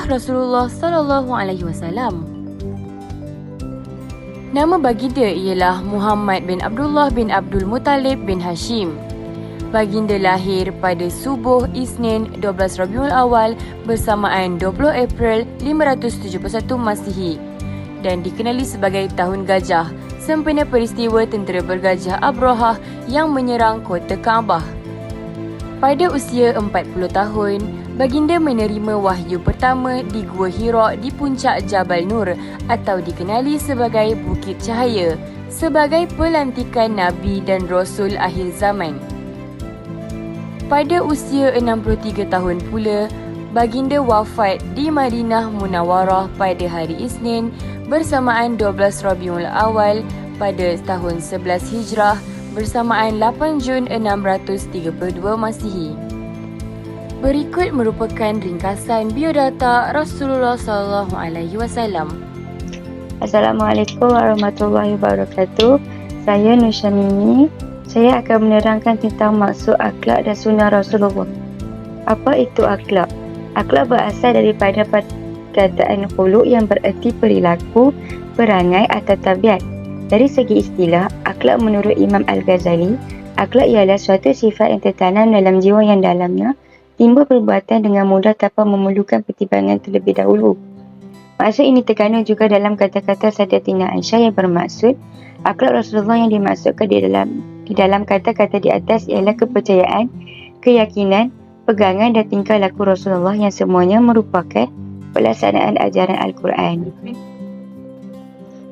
Siapakah Rasulullah sallallahu alaihi wasallam? Nama baginda ialah Muhammad bin Abdullah bin Abdul Muttalib bin Hashim. Baginda lahir pada subuh Isnin 12 Rabiul Awal bersamaan 20 April 571 Masihi dan dikenali sebagai Tahun Gajah sempena peristiwa tentera bergajah Abrahah yang menyerang kota Kaabah. Pada usia 40 tahun, baginda menerima wahyu pertama di Gua Hira di puncak Jabal Nur atau dikenali sebagai Bukit Cahaya sebagai pelantikan Nabi dan Rasul akhir zaman. Pada usia 63 tahun pula, baginda wafat di Madinah Munawwarah pada hari Isnin bersamaan 12 Rabiul Awal pada tahun 11 Hijrah bersamaan 8 Jun 632 Masihi. Berikut merupakan ringkasan biodata Rasulullah sallallahu alaihi wasallam. Assalamualaikum warahmatullahi wabarakatuh. Saya Nur Syamimi. Saya akan menerangkan tentang maksud akhlak dan sunnah Rasulullah. Apa itu akhlak? Akhlak berasal daripada perkataan khuluq yang bererti perilaku, perangai atau tabiat. Dari segi istilah, akhlak menurut Imam Al-Ghazali, akhlak ialah suatu sifat yang tertanam dalam jiwa yang dalamnya timbul perbuatan dengan mudah tanpa memerlukan pertimbangan terlebih dahulu. Maksud ini terkandung juga dalam kata-kata Sayyidatina Aisyah yang bermaksud akhlak Rasulullah yang dimaksudkan di dalam kata-kata di atas ialah kepercayaan, keyakinan, pegangan dan tingkah laku Rasulullah yang semuanya merupakan pelaksanaan ajaran Al-Quran.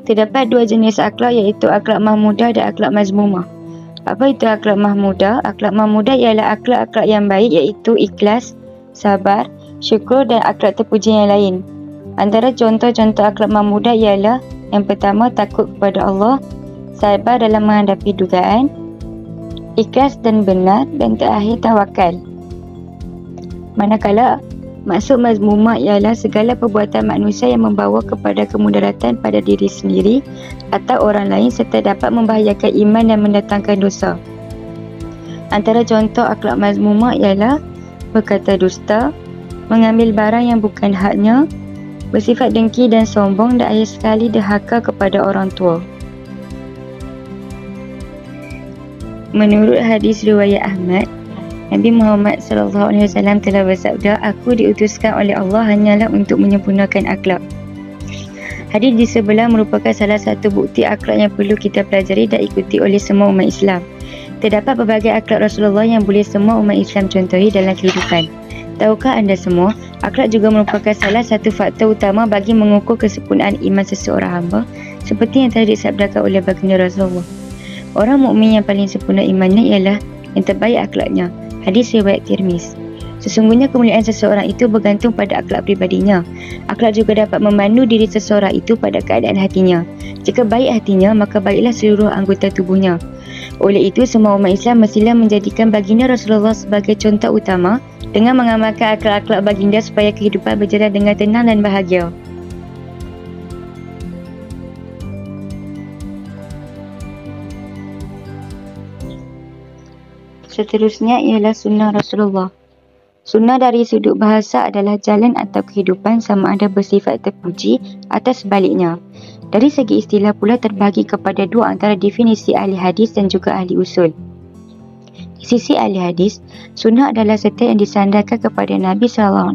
Terdapat dua jenis akhlak iaitu akhlak mahmudah dan akhlak mazmumah. Apa itu akhlak mahmudah? Akhlak mahmudah ialah akhlak-akhlak yang baik iaitu ikhlas, sabar, syukur dan akhlak terpuji yang lain. Antara contoh-contoh akhlak mahmudah ialah yang pertama takut kepada Allah, sabar dalam menghadapi dugaan, ikhlas dan benar dan terakhir tawakal. Manakala maksud mazmumah ialah segala perbuatan manusia yang membawa kepada kemudaratan pada diri sendiri atau orang lain serta dapat membahayakan iman dan mendatangkan dosa. Antara contoh akhlak mazmumah ialah berkata dusta, mengambil barang yang bukan haknya, bersifat dengki dan sombong dan akhir sekali derhaka kepada orang tua. Menurut hadis riwayat Ahmad, Nabi Muhammad SAW telah bersabda, "Aku diutuskan oleh Allah hanyalah untuk menyempurnakan akhlak." Hadis di sebelah merupakan salah satu bukti akhlak yang perlu kita pelajari dan ikuti oleh semua umat Islam. Terdapat berbagai akhlak Rasulullah yang boleh semua umat Islam contohi dalam kehidupan. Tahukah anda semua, akhlak juga merupakan salah satu faktor utama bagi mengukur kesempurnaan iman seseorang hamba, seperti yang telah disabdakan oleh baginda Rasulullah. Orang mukmin yang paling sempurna imannya ialah yang terbaik akhlaknya. Hadis riwayat Tirmizi. Sesungguhnya kemuliaan seseorang itu bergantung pada akhlak pribadinya. Akhlak juga dapat memandu diri seseorang itu pada keadaan hatinya. Jika baik hatinya, maka baiklah seluruh anggota tubuhnya. Oleh itu, semua umat Islam mestilah menjadikan baginda Rasulullah sebagai contoh utama dengan mengamalkan akhlak-akhlak baginda supaya kehidupan berjalan dengan tenang dan bahagia. Seterusnya ialah sunnah Rasulullah. Sunnah dari sudut bahasa adalah jalan atau kehidupan sama ada bersifat terpuji atau sebaliknya. Dari segi istilah pula terbahagi kepada dua antara definisi ahli hadis dan juga ahli usul. Di sisi ahli hadis, sunnah adalah setiap yang disandarkan kepada Nabi SAW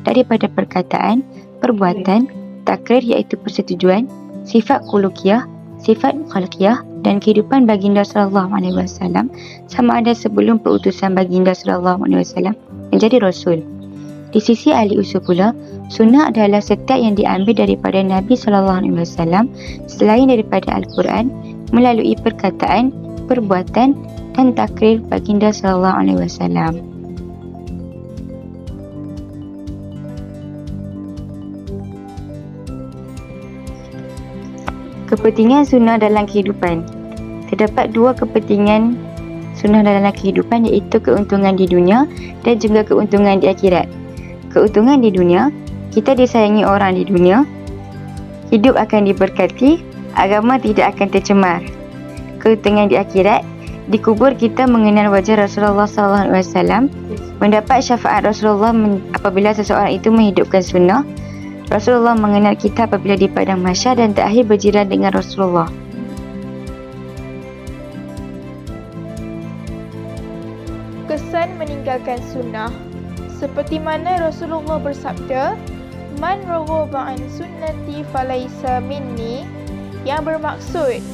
daripada perkataan, perbuatan, takrir iaitu persetujuan, sifat khuluqiyah, sifat khalqiyah dan kehidupan baginda SAW sama ada sebelum perutusan baginda SAW menjadi Rasul. Di sisi ahli usul pula, sunnah adalah setiap yang diambil daripada Nabi SAW selain daripada Al-Quran melalui perkataan, perbuatan dan takrir baginda SAW. Kepentingan sunnah dalam kehidupan. Terdapat dua kepentingan sunnah dalam kehidupan iaitu keuntungan di dunia dan juga keuntungan di akhirat. Keuntungan di dunia, kita disayangi orang di dunia, hidup akan diberkati, agama tidak akan tercemar. Keuntungan di akhirat, di kubur kita mengenal wajah Rasulullah SAW Mendapat syafaat Rasulullah apabila seseorang itu menghidupkan sunnah. Rasulullah mengenal kita apabila di padang mahsyar dan terakhir berjiran dengan Rasulullah. Kesan meninggalkan sunnah. Seperti mana Rasulullah bersabda, "Man raghiba an sunnati falaisa minni," yang bermaksud,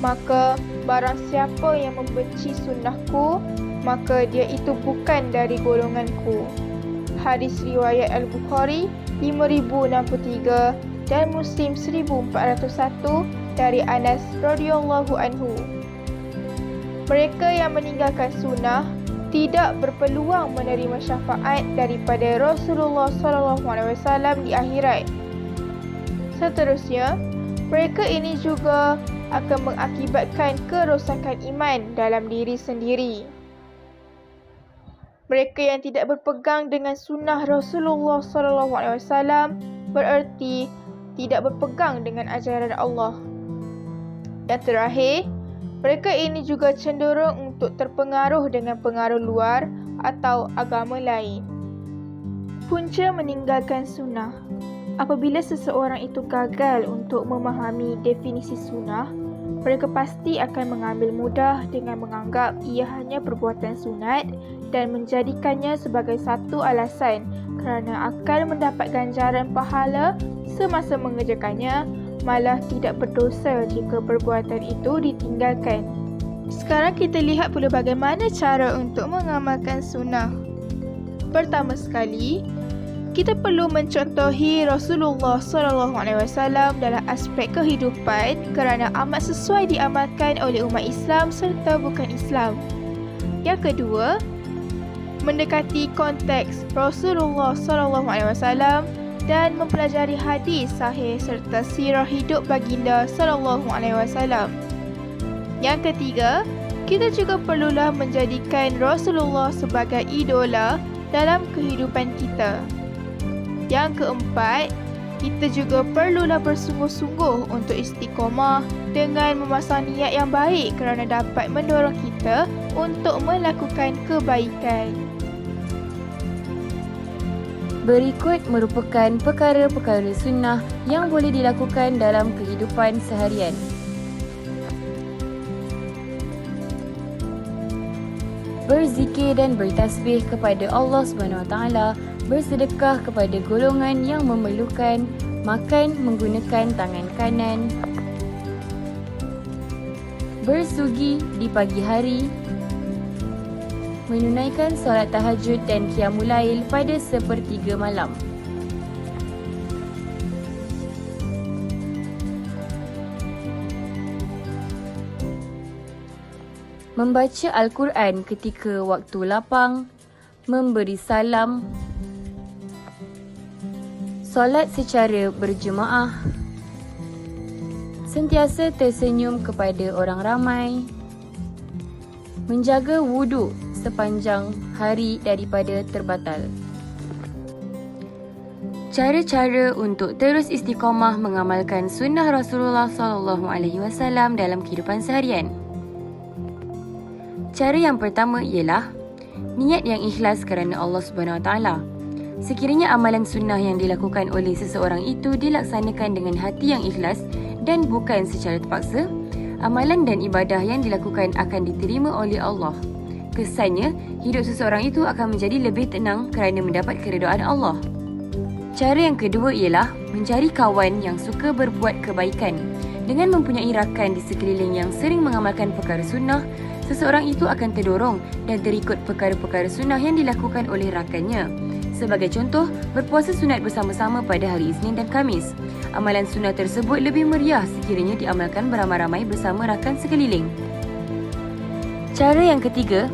maka barang siapa yang membenci sunnahku, maka dia itu bukan dari golonganku. Hadis riwayat Al-Bukhari 5063 dan Muslim 1401 dari Anas radhiyallahu anhu. Mereka yang meninggalkan sunnah tidak berpeluang menerima syafaat daripada Rasulullah SAW di akhirat. Seterusnya, mereka ini juga akan mengakibatkan kerosakan iman dalam diri sendiri. Mereka yang tidak berpegang dengan sunnah Rasulullah SAW bererti tidak berpegang dengan ajaran Allah. Dan terakhir, mereka ini juga cenderung untuk terpengaruh dengan pengaruh luar atau agama lain. Punca meninggalkan sunnah. Apabila seseorang itu gagal untuk memahami definisi sunnah, mereka pasti akan mengambil mudah dengan menganggap ia hanya perbuatan sunat dan menjadikannya sebagai satu alasan kerana akan mendapat ganjaran pahala semasa mengerjakannya, malah tidak berdosa jika perbuatan itu ditinggalkan. Sekarang kita lihat pula bagaimana cara untuk mengamalkan sunnah. Pertama sekali, kita perlu mencontohi Rasulullah SAW dalam aspek kehidupan kerana amat sesuai diamalkan oleh umat Islam serta bukan Islam. Yang kedua, mendekati konteks Rasulullah SAW dan mempelajari hadis sahih serta sirah hidup baginda SAW. Yang ketiga, kita juga perlulah menjadikan Rasulullah sebagai idola dalam kehidupan kita. Yang keempat, kita juga perlulah bersungguh-sungguh untuk istiqomah dengan memasang niat yang baik kerana dapat mendorong kita untuk melakukan kebaikan. Berikut merupakan perkara-perkara sunnah yang boleh dilakukan dalam kehidupan seharian. Berzikir dan bertasbih kepada Allah SWT, bersedekah kepada golongan yang memerlukan, makan menggunakan tangan kanan, bersugi di pagi hari, menunaikan solat tahajud dan qiyamul lail pada sepertiga malam. Membaca Al-Quran ketika waktu lapang, memberi salam, solat secara berjemaah, sentiasa tersenyum kepada orang ramai, menjaga wuduk sepanjang hari daripada terbatal. Cara-cara untuk terus istiqamah mengamalkan sunnah Rasulullah SAW dalam kehidupan seharian. Cara yang pertama ialah niat yang ikhlas kerana Allah SWT. Sekiranya amalan sunnah yang dilakukan oleh seseorang itu dilaksanakan dengan hati yang ikhlas dan bukan secara terpaksa, amalan dan ibadah yang dilakukan akan diterima oleh Allah. Kesannya, hidup seseorang itu akan menjadi lebih tenang kerana mendapat keredaan Allah. Cara yang kedua ialah mencari kawan yang suka berbuat kebaikan. Dengan mempunyai rakan di sekeliling yang sering mengamalkan perkara sunnah, seseorang itu akan terdorong dan terikut perkara-perkara sunnah yang dilakukan oleh rakannya. Sebagai contoh, berpuasa sunat bersama-sama pada hari Isnin dan Khamis. Amalan sunnah tersebut lebih meriah sekiranya diamalkan beramai-ramai bersama rakan sekeliling. Cara yang ketiga,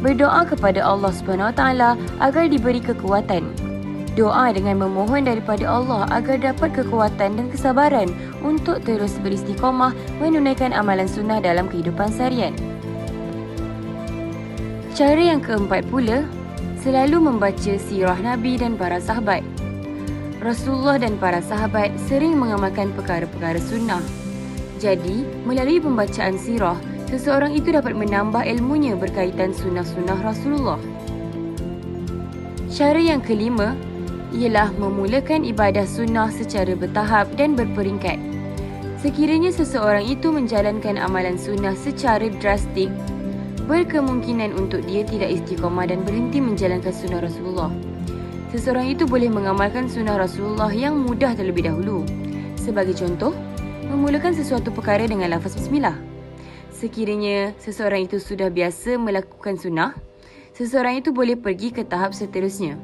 berdoa kepada Allah SWT agar diberi kekuatan. Doa dengan memohon daripada Allah agar dapat kekuatan dan kesabaran untuk terus beristiqamah menunaikan amalan sunnah dalam kehidupan seharian. Cara yang keempat pula, selalu membaca sirah Nabi dan para sahabat. Rasulullah dan para sahabat sering mengamalkan perkara-perkara sunnah. Jadi, melalui pembacaan sirah, seseorang itu dapat menambah ilmunya berkaitan sunnah-sunnah Rasulullah. Cara yang kelima ialah memulakan ibadah sunnah secara bertahap dan berperingkat. Sekiranya seseorang itu menjalankan amalan sunnah secara drastik, berkemungkinan untuk dia tidak istiqamah dan berhenti menjalankan sunnah Rasulullah. Seseorang itu boleh mengamalkan sunnah Rasulullah yang mudah terlebih dahulu. Sebagai contoh, memulakan sesuatu perkara dengan lafaz bismillah. Sekiranya seseorang itu sudah biasa melakukan sunnah, seseorang itu boleh pergi ke tahap seterusnya.